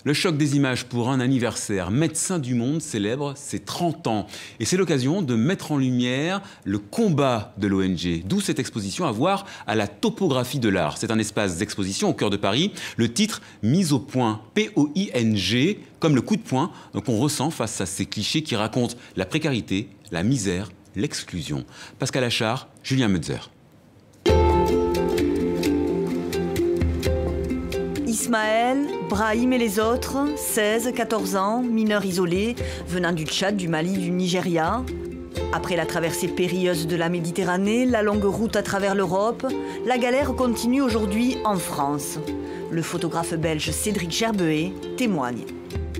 Le choc des images pour un anniversaire. Médecins du Monde célèbre ses 30 ans. Et c'est l'occasion de mettre en lumière le combat de l'ONG. D'où cette exposition à voir à la topographie de l'art. C'est un espace d'exposition au cœur de Paris. Le titre Mise au point, P-O-I-N-G, comme le coup de poing qu'on ressent face à ces clichés qui racontent la précarité, la misère, l'exclusion. Pascal Achard, Julien Meutzer. Ismaël, Brahim et les autres, 16, 14 ans, mineurs isolés, venant du Tchad, du Mali, du Nigeria. Après la traversée périlleuse de la Méditerranée, la longue route à travers l'Europe, la galère continue aujourd'hui en France. Le photographe belge Cédric Gerbehet témoigne.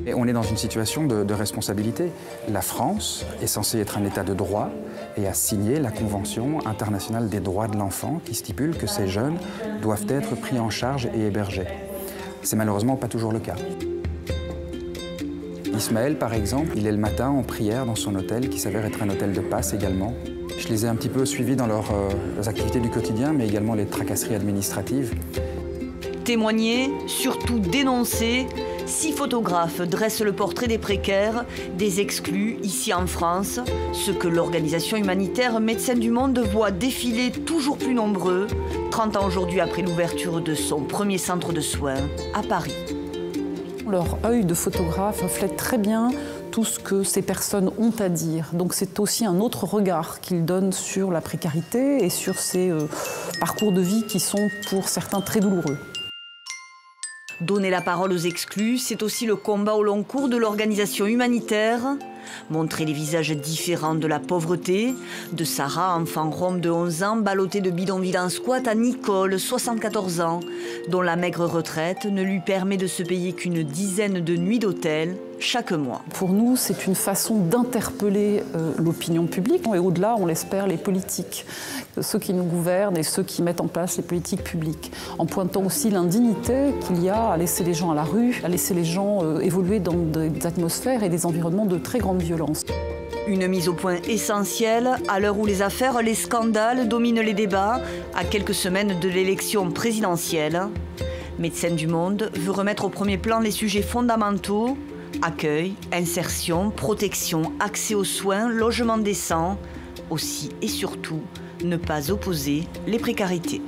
Et on est dans une situation de responsabilité. La France est censée être un État de droit et a signé la Convention internationale des droits de l'enfant qui stipule que ces jeunes doivent être pris en charge et hébergés. C'est malheureusement pas toujours le cas. Ismaël, par exemple, il est le matin en prière dans son hôtel, qui s'avère être un hôtel de passe également. Je les ai un petit peu suivis dans leurs activités du quotidien, mais également les tracasseries administratives. Témoigner, surtout dénoncer, 6 photographes dressent le portrait des précaires, des exclus ici en France, ce que l'organisation humanitaire Médecins du Monde voit défiler toujours plus nombreux, 30 ans aujourd'hui après l'ouverture de son premier centre de soins à Paris. Leur œil de photographe reflète très bien tout ce que ces personnes ont à dire. Donc c'est aussi un autre regard qu'ils donnent sur la précarité et sur ces parcours de vie qui sont pour certains très douloureux. Donner la parole aux exclus, c'est aussi le combat au long cours de l'organisation humanitaire. Montrer les visages différents de la pauvreté, de Sarah, enfant rome de 11 ans, ballottée de bidonville en squat, à Nicole, 74 ans, dont la maigre retraite ne lui permet de se payer qu'une dizaine de nuits d'hôtel chaque mois. Pour nous, c'est une façon d'interpeller l'opinion publique et au-delà, on l'espère, les politiques, ceux qui nous gouvernent et ceux qui mettent en place les politiques publiques, en pointant aussi l'indignité qu'il y a à laisser les gens à la rue, à laisser les gens évoluer dans des atmosphères et des environnements de très grande violence. Une mise au point essentielle à l'heure où les affaires, les scandales dominent les débats à quelques semaines de l'élection présidentielle. Médecins du Monde veut remettre au premier plan les sujets fondamentaux: accueil, insertion, protection, accès aux soins, logement décent. Aussi et surtout, ne pas opposer les précarités.